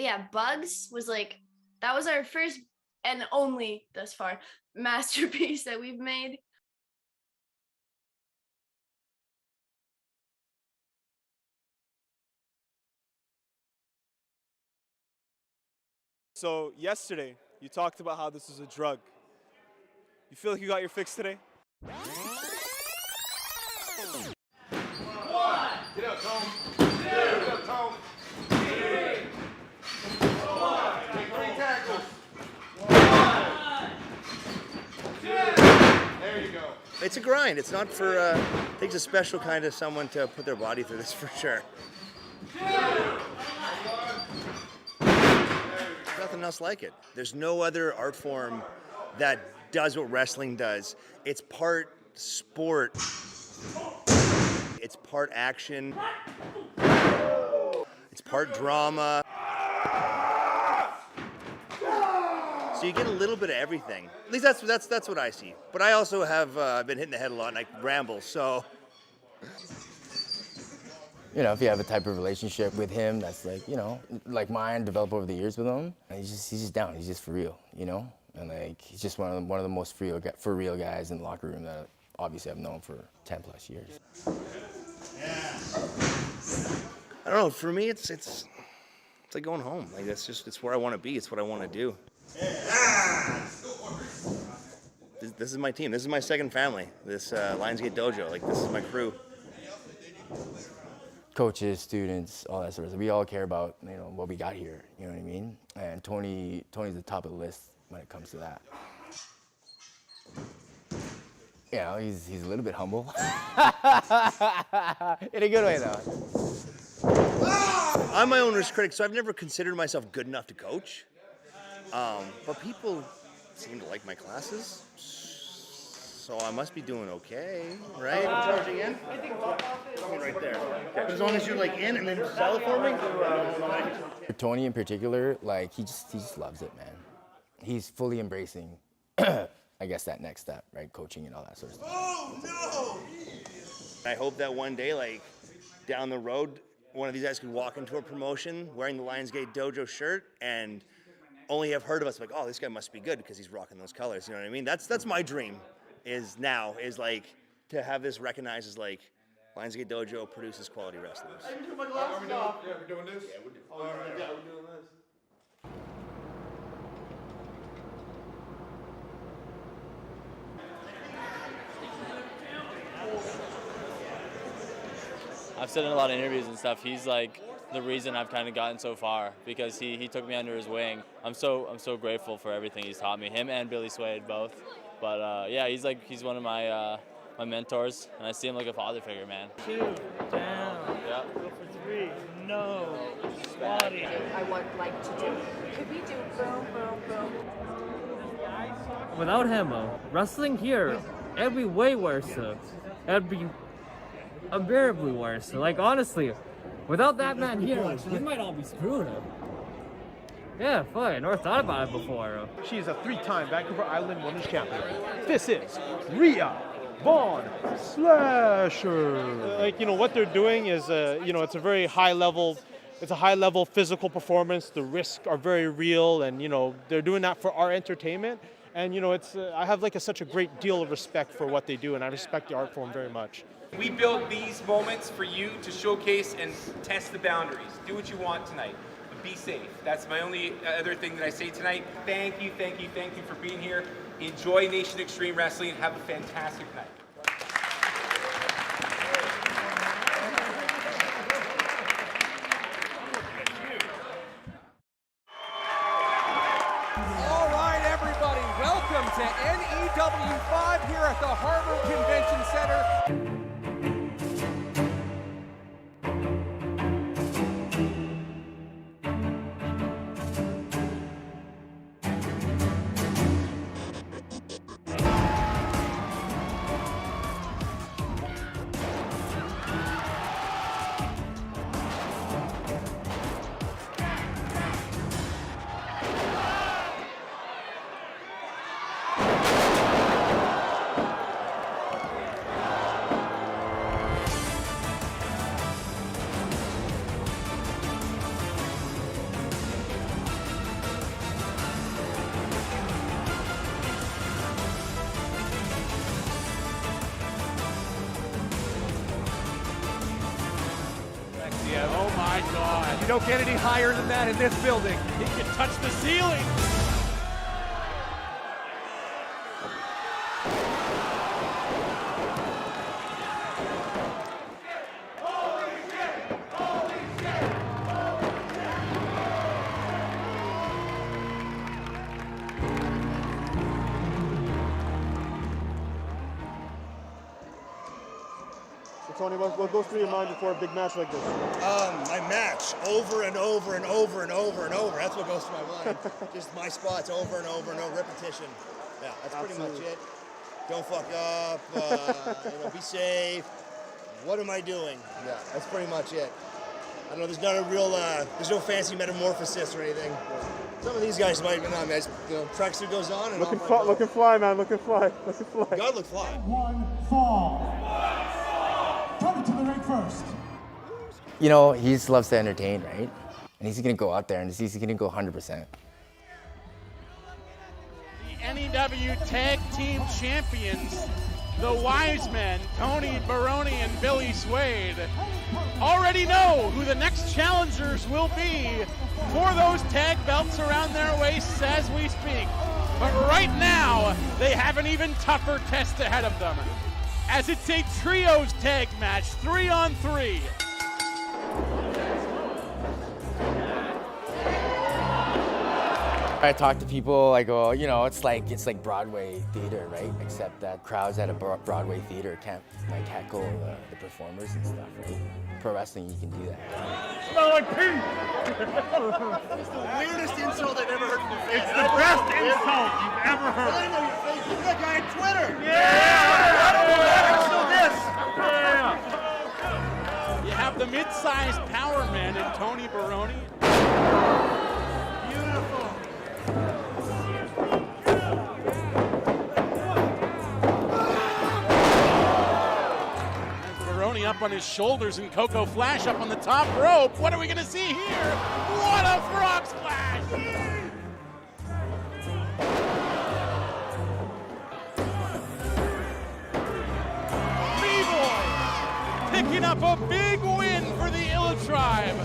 But yeah, Bugs was like, that was our first and only thus far masterpiece that we've made. So yesterday, you talked about how this is a drug. You feel like you got your fix today? Get up, Tom. Get up, Tom. 3. 1. Take 3 tackles. 1. 2. There you go. It's a grind. It's not for, it takes a special kind of someone to put their body through this for sure. 2. Nothing else like it. There's no other art form that does what wrestling does. It's part sport. It's part action. It's part drama. So you get a little bit of everything. At least that's what I see. But I also have been hitting the head a lot and I ramble, so. You know, if you have a type of relationship with him that's like, you know, like mine, developed over the years with him, and he's just down. He's just for real, you know? And like, he's just one of the most for real guys in the locker room that obviously I've known for 10 plus years. I don't know, for me it's like going home. Like it's where I want to be, it's what I want to do. This is my team. This is my second family. This Lionsgate Dojo. Like, this is my crew. Coaches, students, all that sort of stuff. We all care about, you know, what we got here. You know what I mean? And Tony's the top of the list when it comes to that. You know, he's a little bit humble. In a good way, though. I'm my own worst critic, so I've never considered myself good enough to coach. But people seem to like my classes, so I must be doing okay, right? Charging in? Right there. Okay. As long as you're like in and then sell it for me. For Tony in particular, like he just loves it, man. He's fully embracing, I guess, that next step, right? Coaching and all that sort of stuff. Oh no! I hope that one day, like down the road, one of these guys could walk into a promotion wearing the Lionsgate Dojo shirt and only have heard of us like, oh, this guy must be good because he's rocking those colors. You know what I mean? That's my dream. Is like to have this recognized as like Lionsgate Dojo produces quality wrestlers. Are we doing this? Yeah, we're doing this. I've said in a lot of interviews and stuff, he's like the reason I've kind of gotten so far because he took me under his wing. I'm so grateful for everything he's taught me, him and Billy Swade both. But yeah, he's one of my my mentors, and I see him like a father figure, man. 2 down. Yeah. Go for 3. No. Body. I would like to do. Could we do boom, boom, boom? Without him, wrestling here, it'd be way worse. It'd be unbearably worse. Like, honestly, without that man here, we might all be screwed. Yeah, fuck, I never thought about it before. She is a 3-time Vancouver Island Women's Champion. This is Rhea Von Slasher. Like, you know, what they're doing is, you know, it's a very high level physical performance. The risks are very real, and, you know, they're doing that for our entertainment. And, you know, it's I have like such a great deal of respect for what they do, and I respect the art form very much. We build these moments for you to showcase and test the boundaries. Do what you want tonight. Be safe. That's my only other thing that I say tonight. Thank you for being here. Enjoy Nation Extreme Wrestling and have a fantastic night. All right, everybody, welcome to NEW5 here at the Harbor Convention Center. Don't get any higher than that in this building. He can touch the ceiling. Tony, what goes through your mind before a big match like this? My match, over and over and over and over and over. That's what goes through my mind. Just my spots over and over and over, repetition. Yeah, that's pretty much it. Don't fuck up, be safe. What am I doing? Yeah, that's pretty much it. I don't know, there's not a real, there's no fancy metamorphosis or anything. Some of these guys might, tracksuit goes on and looking fly, man, looking fly. God look fly. One fall. Coming to the ring first. You know, he just loves to entertain, right? And he's going to go out there and he's going to go 100%. The NEW Tag Team Champions, the Wise Men, Tony Baroni and Billy Swade, already know who the next challengers will be for those tag belts around their waists as we speak. But right now, they have an even tougher test ahead of them, as it's a trios tag match, 3-on-3. I talk to people, I go, it's like Broadway theater, right? Except that crowds at a Broadway theater can't heckle the performers and stuff, right? Pro wrestling, you can do that. Smell like pee! It's the weirdest insult I've ever heard from a fan. It's the best insult you've ever heard. I know your face. You're that guy on Twitter. Yeah! I don't know that. Yeah! You have the mid-sized power man in Tony Baroni. Beautiful. Baroni up on his shoulders and Coco Flash up on the top rope. What are we going to see here? What a frog splash! B-Boy picking up a big win for the Illa Tribe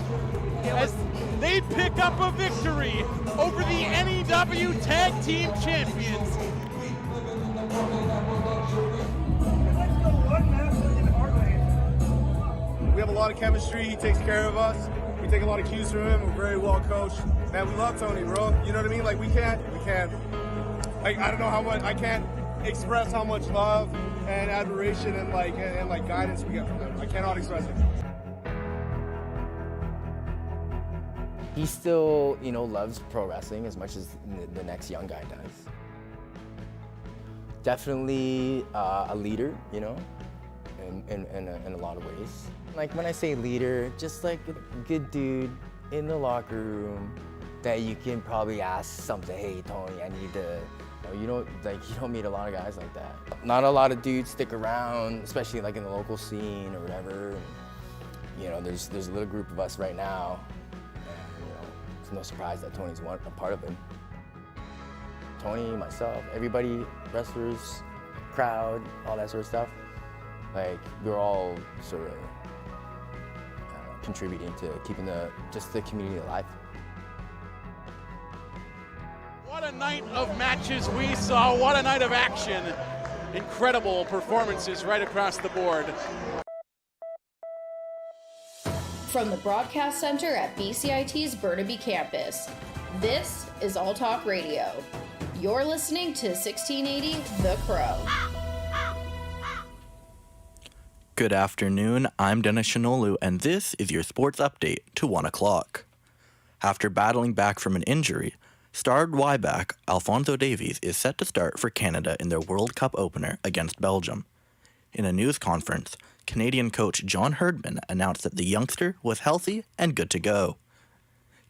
as they pick up a victory over the NEW Tag Team Champions. We have a lot of chemistry. He takes care of us. We take a lot of cues from him. We're very well coached. Man, we love Tony, bro. You know what I mean? Like, we can't. Like, I don't know how much, I can't express how much love and admiration and guidance we get from him. I cannot express it. He still, loves pro wrestling as much as the next young guy does. Definitely a leader, in a lot of ways. Like when I say leader, just like a good dude in the locker room that you can probably ask something. Hey Tony, I need to. You don't meet a lot of guys like that. Not a lot of dudes stick around, especially like in the local scene or whatever. And, there's a little group of us right now. And, it's no surprise that Tony's a part of it. Tony, myself, everybody, wrestlers, crowd, all that sort of stuff. Like, we're all sort of contributing to keeping the community alive. What a night of matches we saw. What a night of action. Incredible performances right across the board. From the Broadcast Center at BCIT's Burnaby Campus, this is All Talk Radio. You're listening to 1680 The Crow. Good afternoon, I'm Dennis Shinolu, and this is your sports update to 1 o'clock. After battling back from an injury, starred Y-back Alphonso Davies is set to start for Canada in their World Cup opener against Belgium. In a news conference, Canadian coach John Herdman announced that the youngster was healthy and good to go.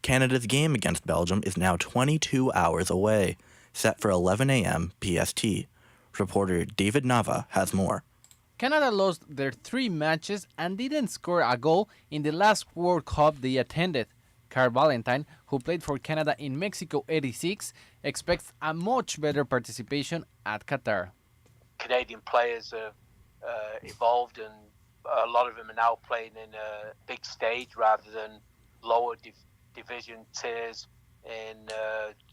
Canada's game against Belgium is now 22 hours away, set for 11 a.m. PST. Reporter David Nava has more. Canada lost their 3 matches and didn't score a goal in the last World Cup they attended. Carl Valentine, who played for Canada in Mexico '86, expects a much better participation at Qatar. Canadian players have evolved, and a lot of them are now playing in a big stage rather than lower division tiers in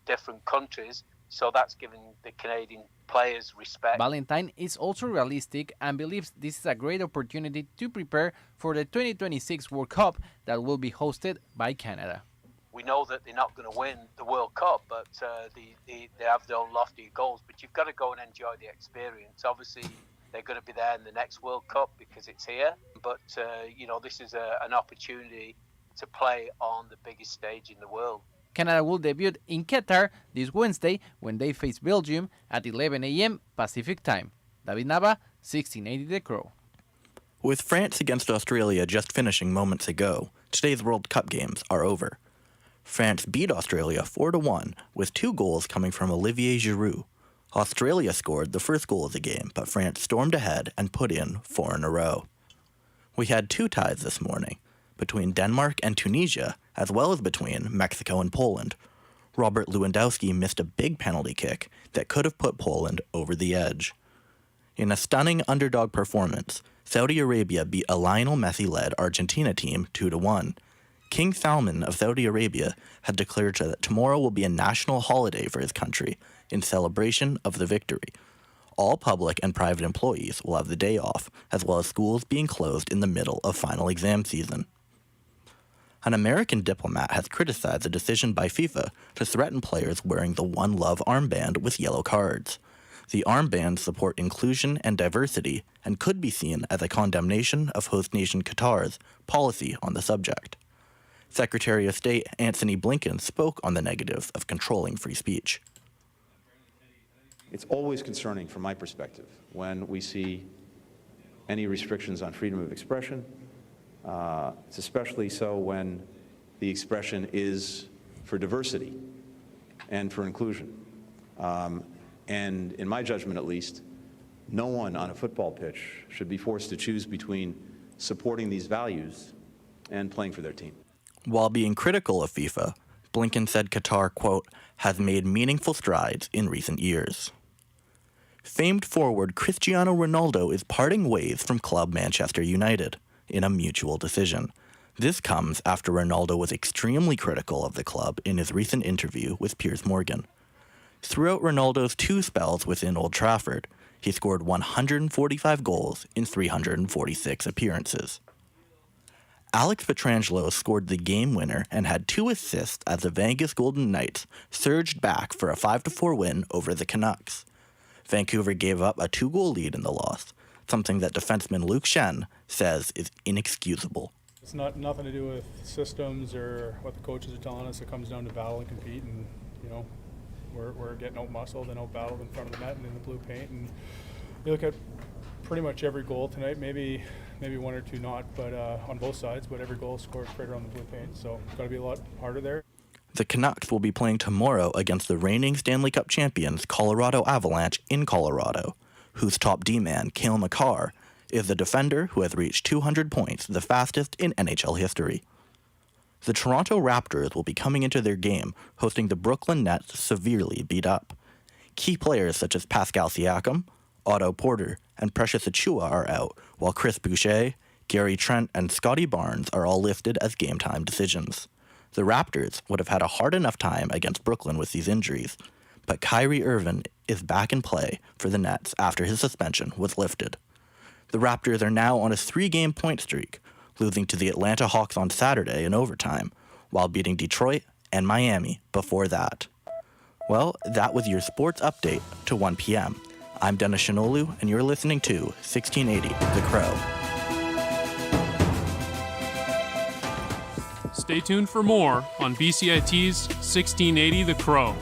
different countries. So that's giving the Canadian players respect. Valentine is also realistic and believes this is a great opportunity to prepare for the 2026 World Cup that will be hosted by Canada. We know that they're not going to win the World Cup, but they have their own lofty goals. But you've got to go and enjoy the experience. Obviously, they're going to be there in the next World Cup because it's here. But, this is an opportunity to play on the biggest stage in the world. Canada will debut in Qatar this Wednesday when they face Belgium at 11 a.m. Pacific Time. David Nava, 1680 The Crow. With France against Australia just finishing moments ago, today's World Cup games are over. France beat Australia 4-1, with 2 goals coming from Olivier Giroud. Australia scored the first goal of the game, but France stormed ahead and put in 4 in a row. We had 2 ties this morning, between Denmark and Tunisia, as well as between Mexico and Poland. Robert Lewandowski missed a big penalty kick that could have put Poland over the edge. In a stunning underdog performance, Saudi Arabia beat a Lionel Messi-led Argentina team 2-1. King Salman of Saudi Arabia had declared that tomorrow will be a national holiday for his country in celebration of the victory. All public and private employees will have the day off, as well as schools being closed in the middle of final exam season. An American diplomat has criticized the decision by FIFA to threaten players wearing the One Love armband with yellow cards. The armbands support inclusion and diversity and could be seen as a condemnation of host nation Qatar's policy on the subject. Secretary of State Antony Blinken spoke on the negatives of controlling free speech. It's always concerning from my perspective when we see any restrictions on freedom of expression. It's especially so when the expression is for diversity and for inclusion. And in my judgment, at least, no one on a football pitch should be forced to choose between supporting these values and playing for their team. While being critical of FIFA, Blinken said Qatar, quote, has made meaningful strides in recent years. Famed forward Cristiano Ronaldo is parting ways from club Manchester United in a mutual decision. This comes after Ronaldo was extremely critical of the club in his recent interview with Piers Morgan. Throughout Ronaldo's 2 spells within Old Trafford, he scored 145 goals in 346 appearances. Alex Pietrangelo scored the game winner and had 2 assists as the Vegas Golden Knights surged back for a 5-4 win over the Canucks. Vancouver gave up a 2-goal lead in the loss, something that defenseman Luke Shen says is inexcusable. It's nothing to do with systems or what the coaches are telling us. It comes down to battle and compete, and we're getting out muscled and out battled in front of the net and in the blue paint. And you look at pretty much every goal tonight, maybe 1 or 2 not, but on both sides, but every goal scored right around the blue paint. So it's got to be a lot harder there. The Canucks will be playing tomorrow against the reigning Stanley Cup champions Colorado Avalanche in Colorado, whose top D-man, Cale Makar, is the defender who has reached 200 points, the fastest in NHL history. The Toronto Raptors will be coming into their game hosting the Brooklyn Nets severely beat up. Key players such as Pascal Siakam, Otto Porter, and Precious Achiuwa are out, while Chris Boucher, Gary Trent, and Scotty Barnes are all listed as game-time decisions. The Raptors would have had a hard enough time against Brooklyn with these injuries, but Kyrie Irving is back in play for the Nets after his suspension was lifted. The Raptors are now on a 3-game point streak, losing to the Atlanta Hawks on Saturday in overtime, while beating Detroit and Miami before that. Well, that was your sports update to 1 p.m. I'm Dennis Shinolu, and you're listening to 1680 The Crow. Stay tuned for more on BCIT's 1680 The Crow.